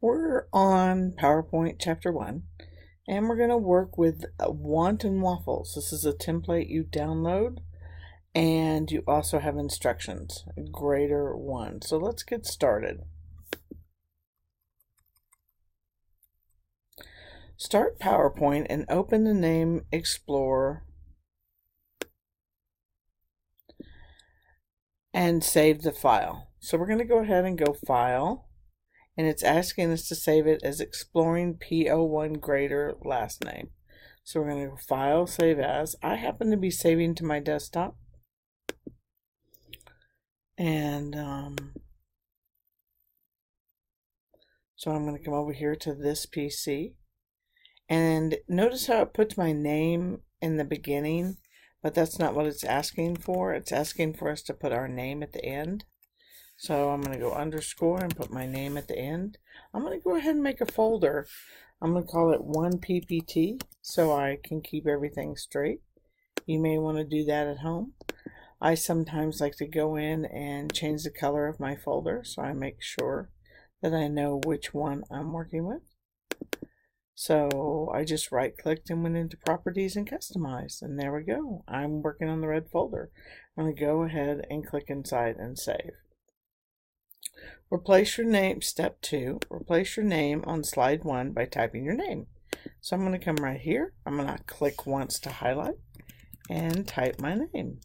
We're on PowerPoint Chapter 1, and we're going to work with Wanton Waffles. This is a template you download, and you also have instructions, Grader 1. So let's get started. Start PowerPoint and open the name Explorer and save the file. So we're going to go ahead and go File. And it's asking us to save it as Exploring P01 Grader last name. So we're going to go File, Save As. I happen to be saving to my desktop. And so I'm going to come over here to this PC. And notice how it puts my name in the beginning, but that's not what it's asking for. It's asking for us to put our name at the end. So I'm going to go underscore and put my name at the end. I'm going to go ahead and make a folder. I'm going to call it 1 PPT so I can keep everything straight. You may want to do that at home. I sometimes like to go in and change the color of my folder so I make sure that I know which one I'm working with. So I just right clicked and went into properties and customize, and there we go. I'm working on the red folder. I'm going to go ahead and click inside and save. Replace your name, step 2, replace your name on slide 1 by typing your name. So I'm going to come right here, I'm going to click once to highlight and type my name.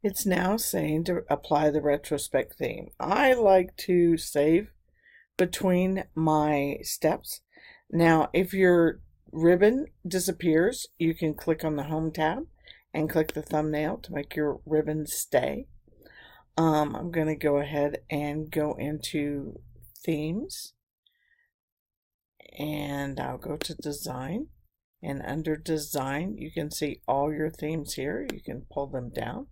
It's now saying to apply the retrospect theme. I like to save between my steps. Now if your ribbon disappears, you can click on the Home tab and click the thumbnail to make your ribbon stay. I'm going to go ahead and go into themes, and I'll go to design, and under design you can see all your themes here. You can pull them down,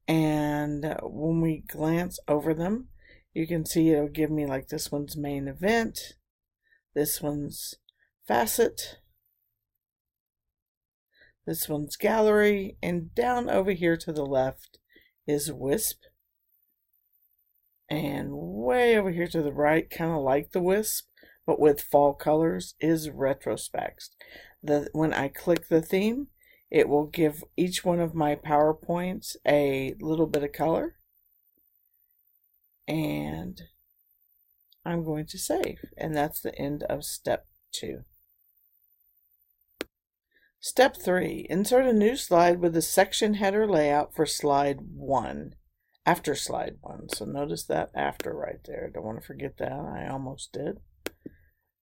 and when we glance over them, you can see it'll give me like this one's main event, this one's facet, this one's gallery, and down over here to the left is Wisp. And way over here to the right, kind of like the Wisp, but with fall colors, is Retrospect. When I click the theme, it will give each one of my PowerPoints a little bit of color. And I'm going to save. And that's the end of step 2. Step 3, insert a new slide with a section header layout for slide 1, after slide 1. So notice that after right there. Don't want to forget that. I almost did.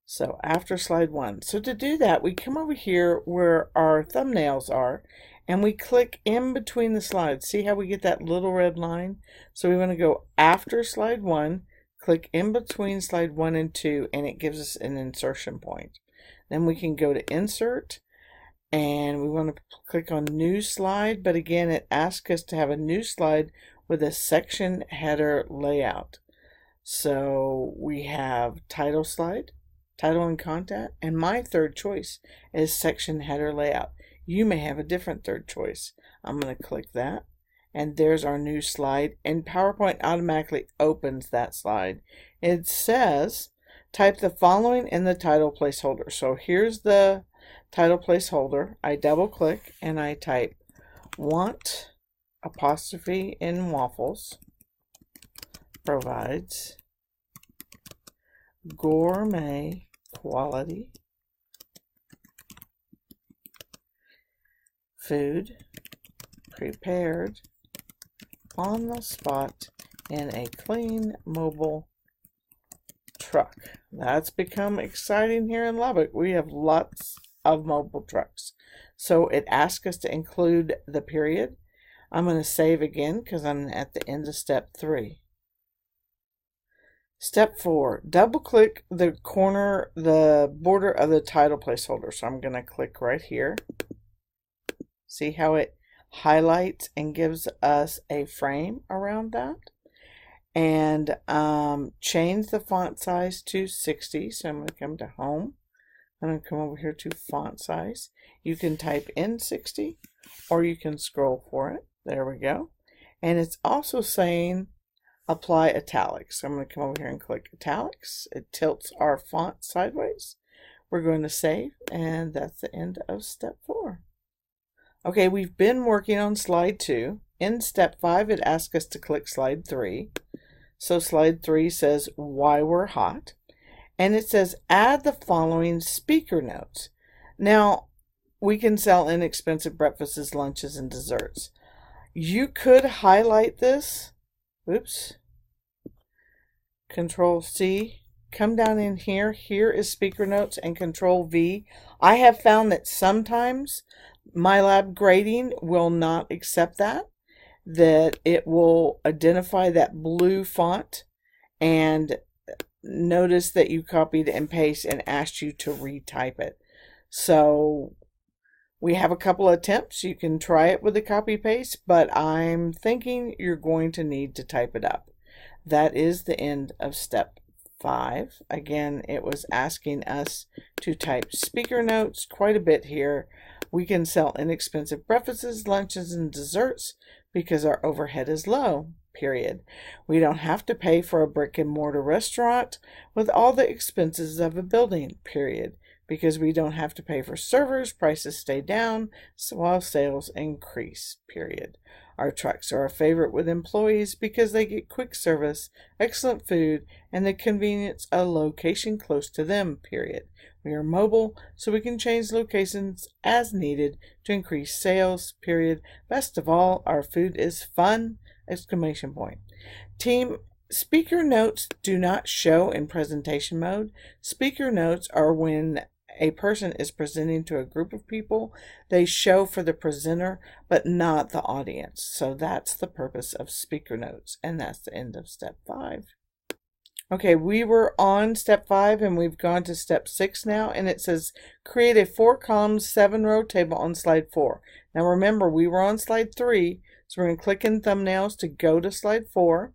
So after slide 1. So to do that, we come over here where our thumbnails are, and we click in between the slides. See how we get that little red line? So we want to go after slide 1, click in between slide 1 and 2, and it gives us an insertion point. Then we can go to Insert, and we want to click on New Slide, but again it asks us to have a new slide with a section header layout. So we have title slide, title and content, and my third choice is section header layout. You may have a different third choice. I'm going to click that, and there's our new slide, and PowerPoint automatically opens that slide. It says type the following in the title placeholder. So here's the title placeholder. I double click and I type want apostrophe in waffles provides gourmet quality food prepared on the spot in a clean mobile truck. That's become exciting here in Lubbock. We have lots of mobile trucks. So it asks us to include the period. I'm going to save again because I'm at the end of step 3. Step 4, double click the corner, the border of the title placeholder. So I'm going to click right here. See how it highlights and gives us a frame around that? And change the font size to 60. So I'm going to come to Home. I'm going to come over here to font size. You can type in 60 or you can scroll for it. There we go. And it's also saying apply italics. So I'm going to come over here and click italics. It tilts our font sideways. We're going to save, and that's the end of step 4. Okay, we've been working on slide 2. In step 5, it asks us to click slide 3. So slide 3 says why we're hot. And it says add the following speaker notes. Now, we can sell inexpensive breakfasts, lunches, and desserts. You could highlight this. Oops. Control C. Come down in here. Here is speaker notes, and Control V. I have found that sometimes MyLab grading will not accept that it will identify that blue font and notice that you copied and pasted and asked you to retype it. So we have a couple of attempts. You can try it with a copy paste, but I'm thinking you're going to need to type it up. That is the end of step 5. Again, it was asking us to type speaker notes quite a bit here. We can sell inexpensive breakfasts, lunches, and desserts because our overhead is low, period. We don't have to pay for a brick and mortar restaurant with all the expenses of a building, period. Because we don't have to pay for servers, prices stay down while sales increase, period. Our trucks are a favorite with employees because they get quick service, excellent food, and the convenience of a location close to them, period. We are mobile, so we can change locations as needed to increase sales, period. Best of all, our food is fun, exclamation point. Team, speaker notes do not show in presentation mode. Speaker notes are when a person is presenting to a group of people. They show for the presenter, but not the audience. So that's the purpose of speaker notes, and that's the end of step 5. Okay, we were on step 5 and we've gone to step 6 now, and it says create a 4-column, 7-row table on slide 4. Now remember, we were on slide 3, so we're going to click in thumbnails to go to slide 4,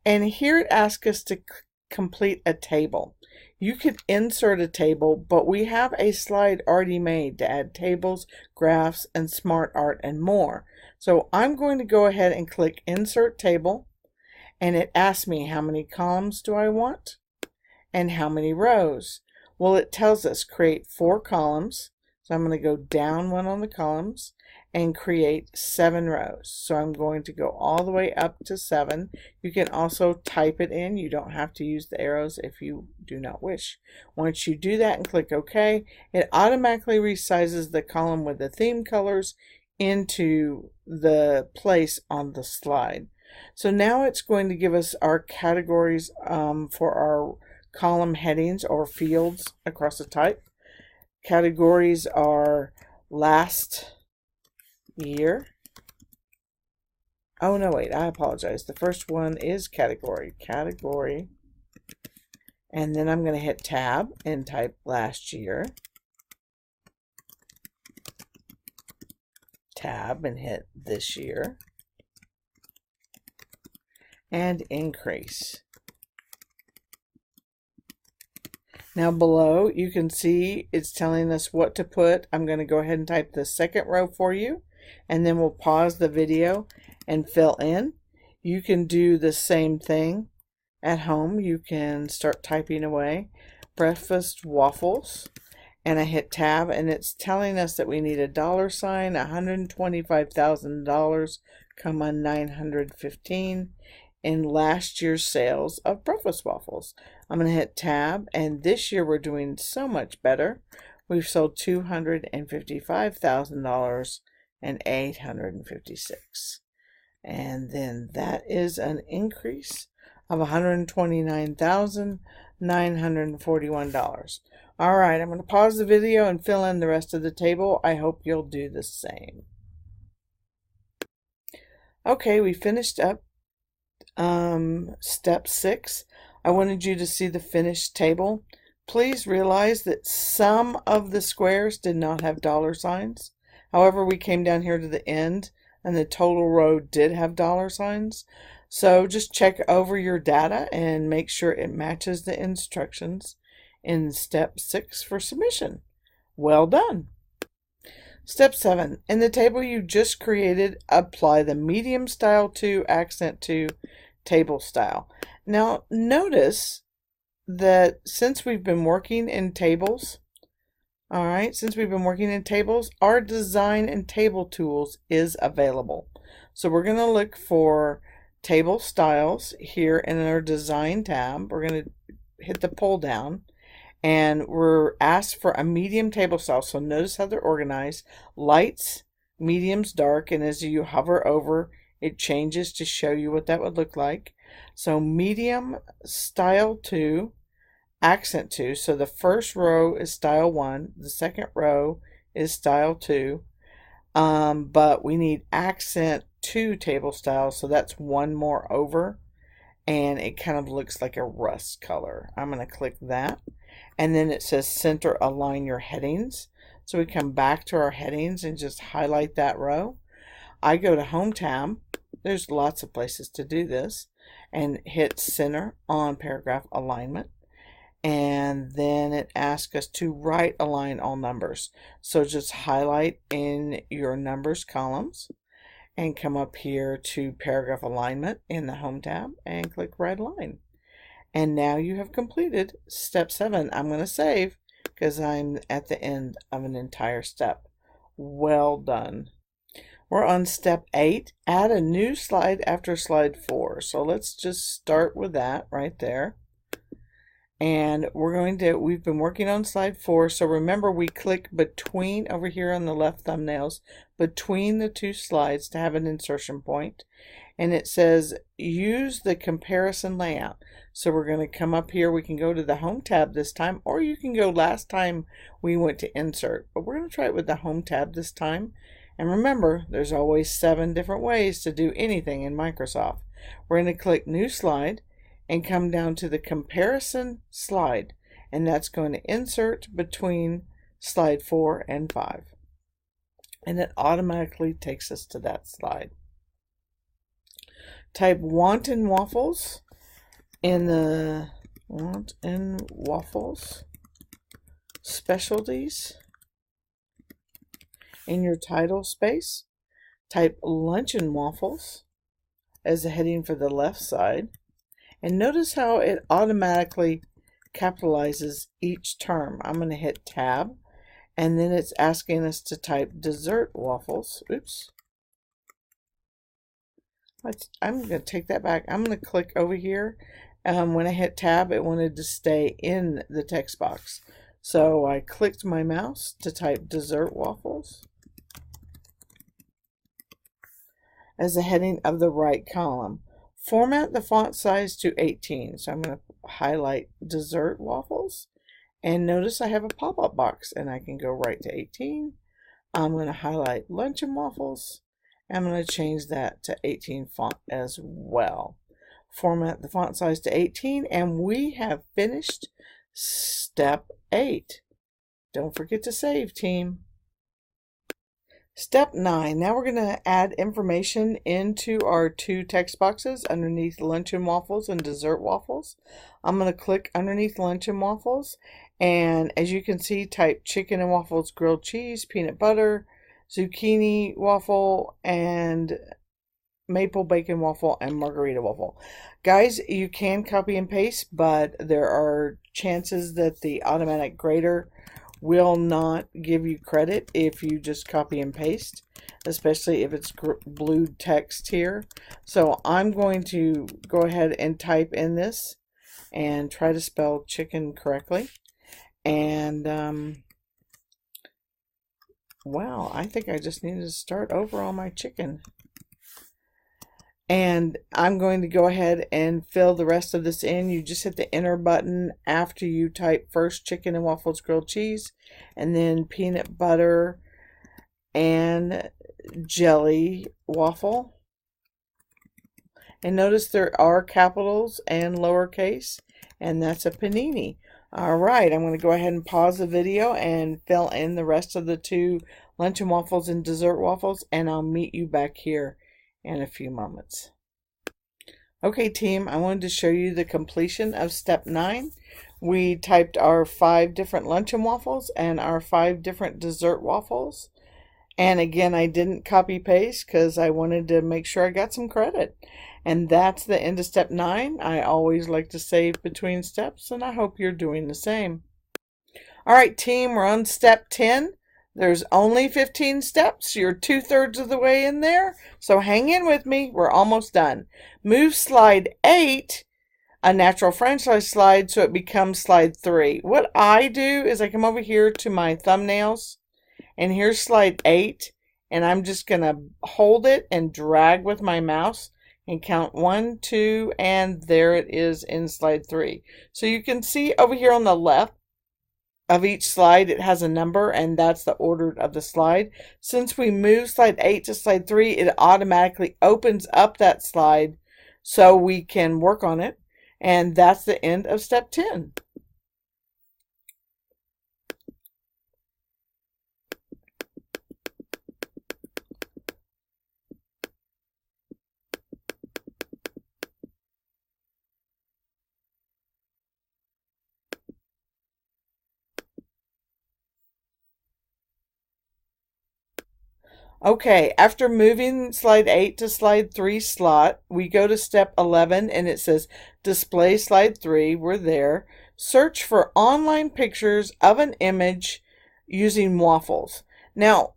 and here it asks us to complete a table. You could insert a table, but we have a slide already made to add tables, graphs, and smart art and more. So I'm going to go ahead and click Insert Table, and it asks me how many columns do I want and how many rows. Well, it tells us create 4 columns. So I'm going to go down 1 on the columns and create 7 rows. So I'm going to go all the way up to 7. You can also type it in. You don't have to use the arrows if you do not wish. Once you do that and click OK, it automatically resizes the column with the theme colors into the place on the slide. So now it's going to give us our categories for our column headings or fields across the type. Categories are last year. Oh no, wait, I apologize. The first one is category. Category. And then I'm going to hit tab and type last year. Tab and hit this year. And increase. Now below you can see it's telling us what to put. I'm going to go ahead and type the second row for you, and then we'll pause the video and fill in. You can do the same thing at home. You can start typing away. Breakfast waffles, and I hit tab, and it's telling us that we need a $sign, $125,000, $915 in last year's sales of breakfast waffles. I'm going to hit tab, and this year we're doing so much better. We've sold $255,000 and $856. And then that is an increase of $129,941. All right, I'm going to pause the video and fill in the rest of the table. I hope you'll do the same. Okay, we finished up step 6. I wanted you to see the finished table. Please realize that some of the squares did not have $signs. However, we came down here to the end and the total row did have $signs. So just check over your data and make sure it matches the instructions in step 6 for submission. Well done. Step 7. In the table you just created, apply the medium style to, accent to, table style. Now notice that since we've been working in tables, our design and table tools is available. So we're going to look for table styles here in our design tab. We're going to hit the pull down. And we're asked for a medium table style. So notice how they're organized. Lights, mediums, dark. And as you hover over, it changes to show you what that would look like. So medium, style 2, accent 2. So the first row is style 1. The second row is style 2. But we need accent 2 table style. So that's one more over. And it kind of looks like a rust color. I'm going to click that. And then it says center align your headings. So we come back to our headings and just highlight that row. I go to Home tab. There's lots of places to do this. And hit center on paragraph alignment. And then it asks us to right align all numbers. So just highlight in your numbers columns and come up here to paragraph alignment in the Home tab and click right align. And now you have completed step 7. I'm going to save because I'm at the end of an entire step. Well done. We're on step 8. Add a new slide after slide 4. So let's just start with that right there. And we've been working on slide 4. So remember, we click between over here on the left thumbnails, between the two slides to have an insertion point. And it says use the comparison layout. So we're going to come up here. We can go to the Home tab this time, or you can go last time we went to insert. But we're going to try it with the Home tab this time. And remember, there's always 7 different ways to do anything in Microsoft. We're going to click New Slide and come down to the Comparison slide. And that's going to insert between slide 4 and 5. And it automatically takes us to that slide. Type Wanton Waffles in the Wanton Waffles Specialties in your title space. Type Luncheon Waffles as a heading for the left side. And notice how it automatically capitalizes each term. I'm going to hit Tab, and then it's asking us to type Dessert Waffles. Oops. I'm going to take that back. I'm going to click over here. When I hit Tab, it wanted to stay in the text box. So I clicked my mouse to type Dessert Waffles as the heading of the right column. Format the font size to 18. So I'm going to highlight Dessert Waffles. And notice I have a pop-up box, and I can go right to 18. I'm going to highlight Luncheon Waffles. I'm going to change that to 18 font as well. Format the font size to 18, and we have finished step 8. Don't forget to save, team. Step 9. Now we're going to add information into our 2 text boxes underneath Luncheon Waffles and Dessert Waffles. I'm going to click underneath Luncheon Waffles, and as you can see, type chicken and waffles, grilled cheese, peanut butter, zucchini waffle, and maple bacon waffle, and margarita waffle. Guys, you can copy and paste, but there are chances that the automatic grader will not give you credit if you just copy and paste, especially if it's blue text here. So I'm going to go ahead and type in this and try to spell chicken correctly. And wow, I think I just needed to start over on my chicken. And I'm going to go ahead and fill the rest of this in. You just hit the enter button after you type first chicken and waffles, grilled cheese, and then peanut butter and jelly waffle. And notice there are capitals and lowercase, and that's a panini. All right, I'm going to go ahead and pause the video and fill in the rest of the 2 luncheon waffles and dessert waffles, and I'll meet you back here in a few moments. Okay, team, I wanted to show you the completion of step 9. We typed our 5 different luncheon waffles and our 5 different dessert waffles, And again, I didn't copy paste because I wanted to make sure I got some credit. And that's the end of step 9. I always like to save between steps, and I hope you're doing the same. All right, team, we're on step 10. There's only 15 steps. You're 2/3 of the way in there. So hang in with me. We're almost done. Move slide 8, a natural franchise slide, so it becomes slide 3. What I do is I come over here to my thumbnails, and here's slide 8, and I'm just going to hold it and drag with my mouse and count 1, 2, and there it is in slide 3. So you can see over here on the left of each slide, it has a number, and that's the order of the slide. Since we move slide 8 to slide 3, it automatically opens up that slide so we can work on it. And that's the end of step 10. Okay, after moving slide 8 to slide 3 slot, we go to step 11, and it says display slide 3. We're there. Search for online pictures of an image using Waffles. Now,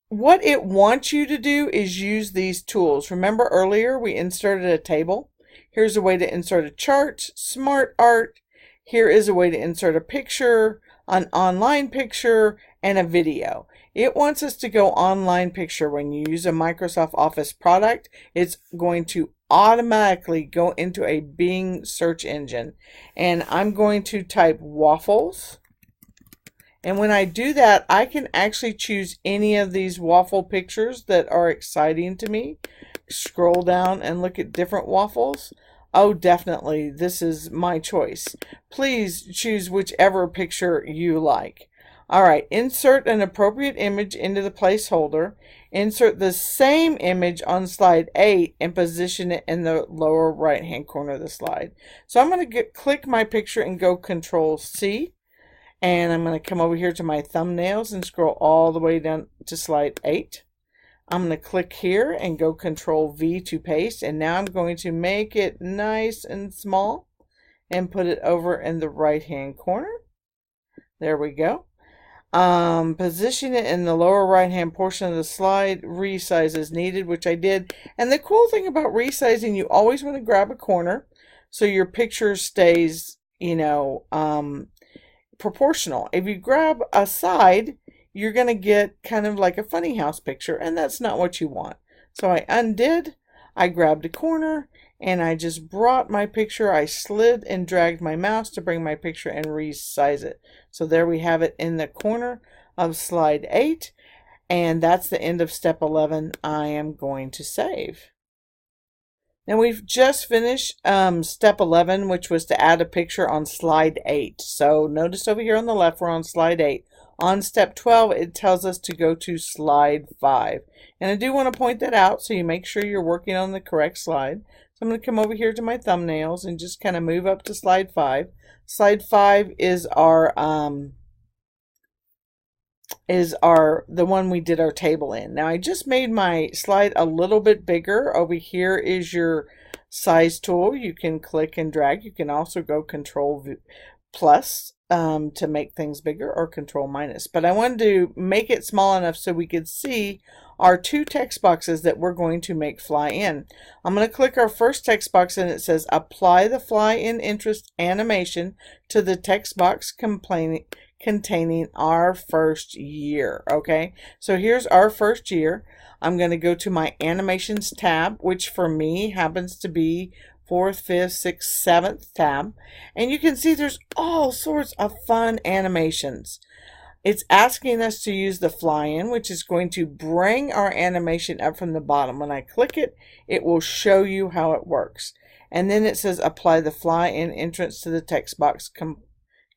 what it wants you to do is use these tools. Remember earlier we inserted a table? Here's a way to insert a chart, smart art. Here is a way to insert a picture, an online picture, and a video. It wants us to go online picture. When you use a Microsoft Office product, it's going to automatically go into a Bing search engine. And I'm going to type waffles. And when I do that, I can actually choose any of these waffle pictures that are exciting to me. Scroll down and look at different waffles. Oh, definitely, this is my choice. Please choose whichever picture you like. All right, insert an appropriate image into the placeholder. Insert the same image on slide 8 and position it in the lower right-hand corner of the slide. So I'm going to click my picture and go Control C. And I'm going to come over here to my thumbnails and scroll all the way down to slide 8. I'm going to click here and go Control V to paste. And now I'm going to make it nice and small and put it over in the right-hand corner. There we go. Position it in the lower right-hand portion of the slide. Resize as needed, which I did. And the cool thing about resizing, you always want to grab a corner so your picture stays, proportional. If you grab a side, you're going to get kind of like a funny house picture, and that's not what you want. So I undid, I grabbed a corner, and I just brought my picture. I slid and dragged my mouse to bring my picture and resize it. So there we have it in the corner of slide 8, and that's the end of step 11. I am going to save. Now we've just finished step 11, which was to add a picture on slide 8. So notice over here on the left, we're on slide 8. On step 12, it tells us to go to slide 5. And I do want to point that out so you make sure you're working on the correct slide. So I'm going to come over here to my thumbnails and just kind of move up to slide 5. Slide 5 is the one we did our table in. Now I just made my slide a little bit bigger. Over here is your size tool. You can click and drag. You can also go Control plus to make things bigger, or Control minus. But I wanted to make it small enough so we could see our 2 text boxes that we're going to make fly in. I'm going to click our first text box, and it says apply the fly in interest animation to the text box containing our first year. Okay, so here's our first year. I'm going to go to my animations tab, which for me happens to be 4th, 5th, 6th, 7th tab. And you can see there's all sorts of fun animations. It's asking us to use the fly-in, which is going to bring our animation up from the bottom. When I click it, it will show you how it works. And then it says apply the fly-in entrance to the text box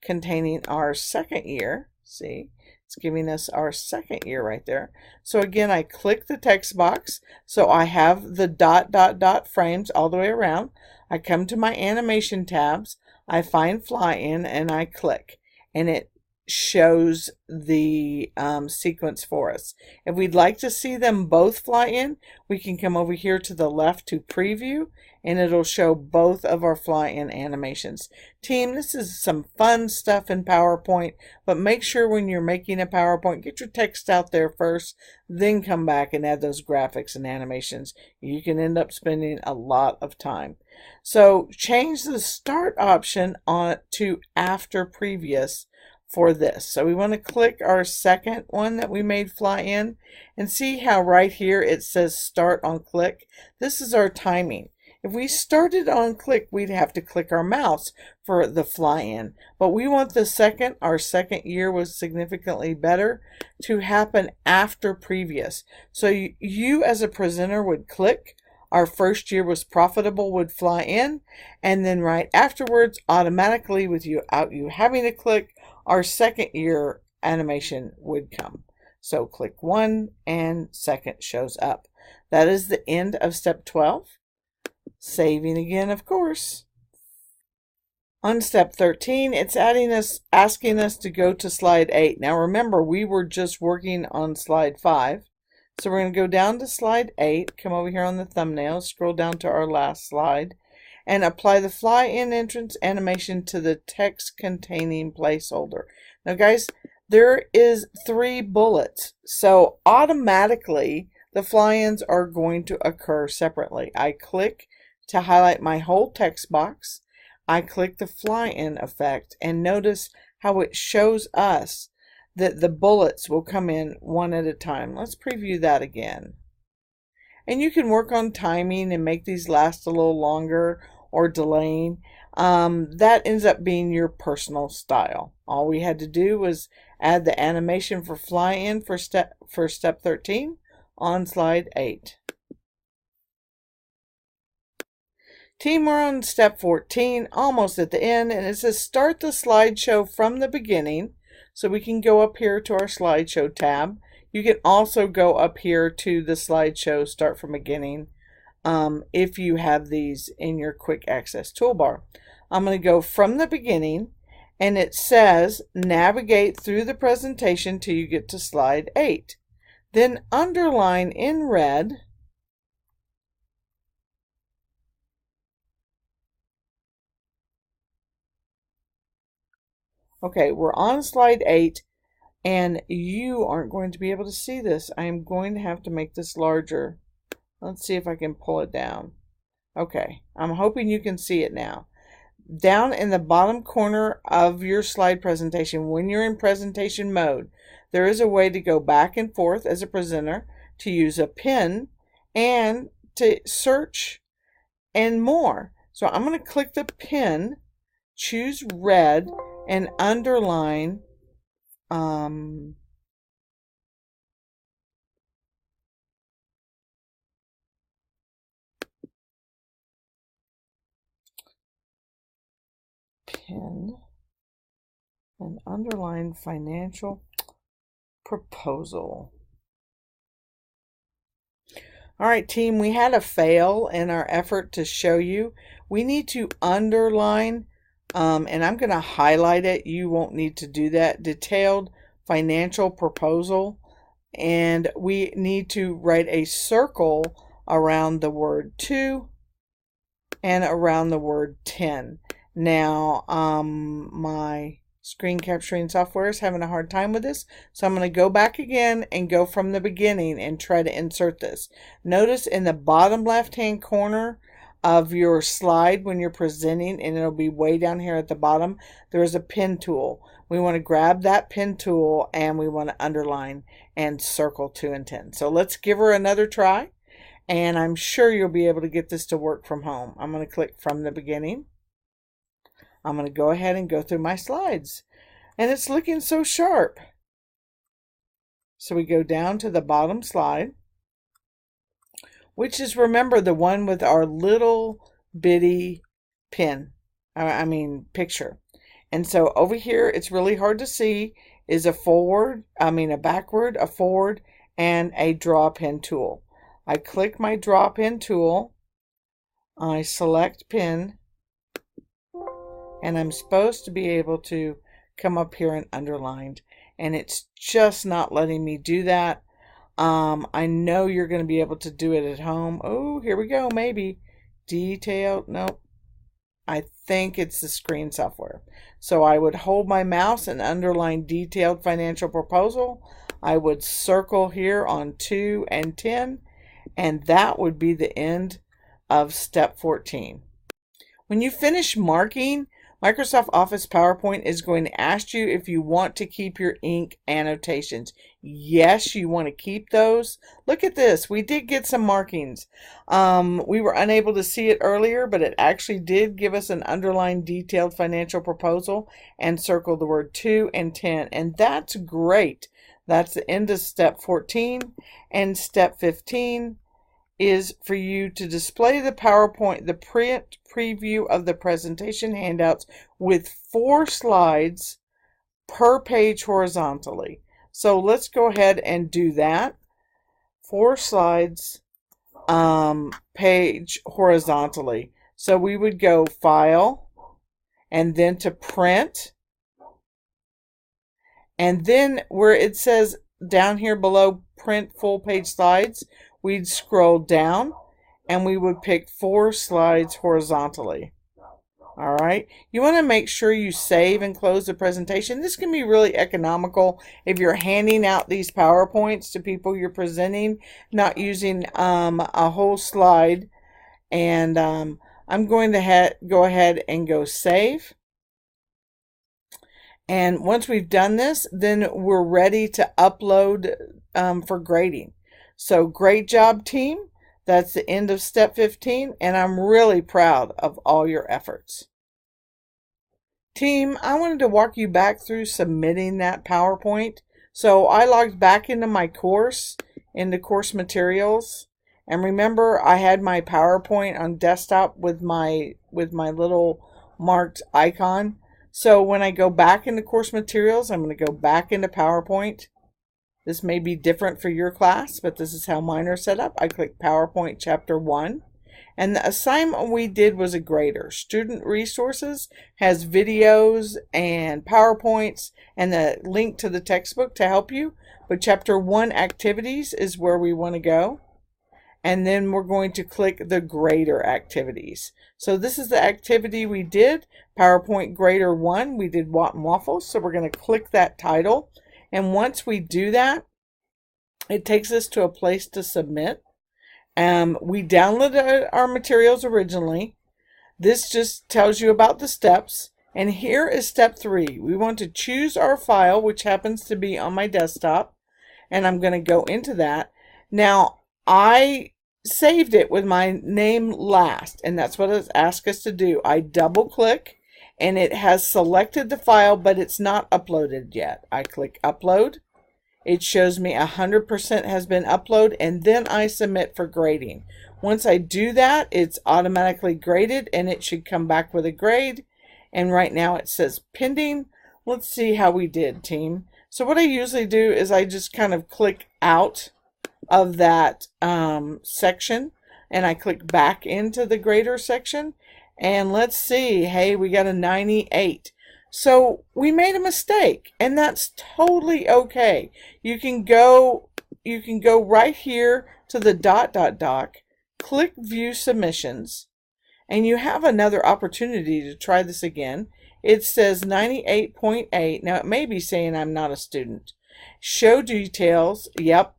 containing our second year. See? It's giving us our second year right there. So again, I click the text box. So I have the ... frames all the way around. I come to my animation tabs. I find fly in and I click. And it shows the sequence for us. If we'd like to see them both fly in, we can come over here to the left to preview, and it'll show both of our fly-in animations. Team, this is some fun stuff in PowerPoint, but make sure when you're making a PowerPoint, get your text out there first, then come back and add those graphics and animations. You can end up spending a lot of time. So change the start option on to after previous for this. So we want to click our second one that we made fly in, and see how right here it says start on click. This is our timing. If we started on click, we'd have to click our mouse for the fly in, but we want our second year was significantly better, to happen after previous. So you as a presenter would click, our first year was profitable would fly in, and then right afterwards, automatically without you having to click, our second year animation would come. So click 1 and second shows up. That is the end of step 12. Saving again, of course. On step 13, it's asking us to go to slide 8. Now remember, we were just working on slide 5. So we're going to go down to slide 8, come over here on the thumbnail, scroll down to our last slide, and apply the fly-in entrance animation to the text containing placeholder. Now guys, there is 3 bullets, so automatically the fly-ins are going to occur separately. I click to highlight my whole text box. I click the fly-in effect, and notice how it shows us that the bullets will come in one at a time. Let's preview that again. And you can work on timing and make these last a little longer or delaying. That ends up being your personal style. All we had to do was add the animation for fly-in for step 13 on slide 8. Team, we're on step 14, almost at the end, and it says start the slideshow from the beginning. So we can go up here to our slideshow tab. You can also go up here to the slideshow start from beginning if you have these in your quick access toolbar. I'm going to go from the beginning, and it says navigate through the presentation till you get to slide 8. Then underline in red Okay, we're on slide 8, and you aren't going to be able to see this. I am going to have to make this larger. Let's see if I can pull it down. Okay, I'm hoping you can see it now. Down in the bottom corner of your slide presentation, when you're in presentation mode, there is a way to go back and forth as a presenter, to use a pen, and to search and more. So I'm going to click the pen, choose red, and underline pen and underline financial proposal. All right, team, we had a fail in our effort to show you. We need to underline and I'm going to highlight it. You won't need to do that. Detailed financial proposal. And we need to write a circle around the word 2 and around the word 10. Now, my screen capturing software is having a hard time with this. So I'm going to go back again and go from the beginning and try to insert this. Notice in the bottom left-hand corner of your slide when you're presenting, and it'll be way down here at the bottom, there is a pen tool. We want to grab that pen tool and we want to underline and circle 2 and 10. So let's give her another try, and I'm sure you'll be able to get this to work from home. I'm going to click from the beginning. I'm going to go ahead and go through my slides, and it's looking so sharp. So we go down to the bottom slide, which is, remember, the one with our little bitty picture. And so over here, it's really hard to see, is a backward, a forward, and a draw pen tool. I click my draw pen tool, I select pen, and I'm supposed to be able to come up here and underlined, and it's just not letting me do that. I know you're going to be able to do it at home. Oh, here we go. Maybe detailed. Nope. I think it's the screen software. So I would hold my mouse and underline detailed financial proposal. I would circle here on 2 and 10, and that would be the end of step 14. When you finish marking, Microsoft Office PowerPoint is going to ask you if you want to keep your ink annotations. Yes, you want to keep those. Look at this. We did get some markings. We were unable to see it earlier, but it actually did give us an underlined detailed financial proposal and circle the word 2 and 10. And that's great. That's the end of step 14. And step 15 is for you to display the PowerPoint, the print preview of the presentation handouts with 4 slides per page horizontally. So let's go ahead and do that. 4 slides page horizontally. So we would go File, and then to Print, and then where it says down here below Print Full Page Slides, we'd scroll down and we would pick 4 slides horizontally. All right. You want to make sure you save and close the presentation. This can be really economical if you're handing out these PowerPoints to people you're presenting, not using a whole slide. And I'm going to go ahead and go save. And once we've done this, then we're ready to upload for grading. So great job, team. That's the end of step 15, and I'm really proud of all your efforts. Team, I wanted to walk you back through submitting that PowerPoint. So I logged back into my course, into course materials. And remember, I had my PowerPoint on desktop with my little marked icon. So when I go back into course materials, I'm going to go back into PowerPoint. This may be different for your class, but this is how mine are set up. I click PowerPoint Chapter 1. And the assignment we did was a grader. Student Resources has videos and PowerPoints and the link to the textbook to help you. But Chapter 1 Activities is where we want to go. And then we're going to click the grader activities. So this is the activity we did, PowerPoint Grader 1. We did Waffles, so we're going to click that title. And once we do that, it takes us to a place to submit. We downloaded our materials originally. This just tells you about the steps. And here is step 3. We want to choose our file, which happens to be on my desktop. And I'm going to go into that. Now, I saved it with my name last, and that's what it's asked us to do. I double click, and it has selected the file, but it's not uploaded yet. I click upload. It shows me 100% has been uploaded, and then I submit for grading. Once I do that, it's automatically graded, and it should come back with a grade. And right now it says pending. Let's see how we did, team. So what I usually do is I just kind of click out of that section, and I click back into the grader section, and let's see, hey, we got a 98. So we made a mistake, and that's totally okay. You can go right here to the ... click view submissions, and you have another opportunity to try this again. It says 98.8. Now it may be saying I'm not a student. Show details. Yep.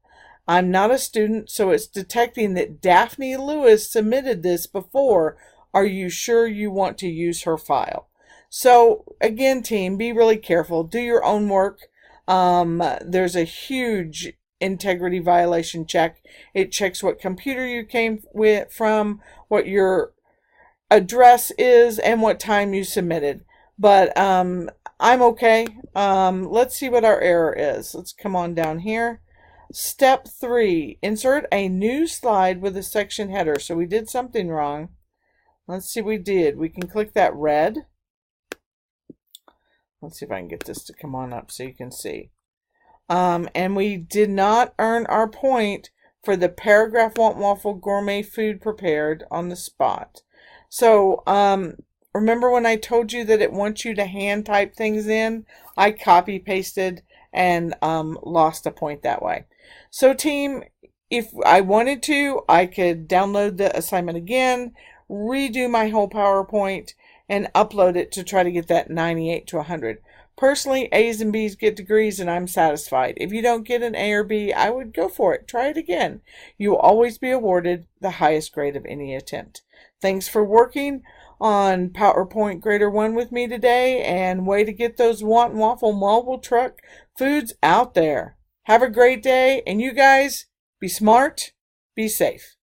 I'm not a student, so it's detecting that Daphne Lewis submitted this before. Are you sure you want to use her file? So again, team, be really careful. Do your own work. There's a huge integrity violation check. It checks what computer you came from, what your address is, and what time you submitted. But I'm okay. Let's see what our error is. Let's come on down here. Step 3, insert a new slide with a section header. So we did something wrong. Let's see what we did. We can click that red. Let's see if I can get this to come on up so you can see. And we did not earn our point for the paragraph want waffle gourmet food prepared on the spot. So remember when I told you that it wants you to hand type things in? I copy pasted and lost a point that way. So team, if I wanted to, I could download the assignment again, redo my whole PowerPoint, and upload it to try to get that 98 to 100. Personally, A's and B's get degrees and I'm satisfied. If you don't get an A or B, I would go for it. Try it again. You will always be awarded the highest grade of any attempt. Thanks for working on PowerPoint Grader 1 with me today, and way to get those Want Waffle mobile truck foods out there. Have a great day, and you guys, be smart, be safe.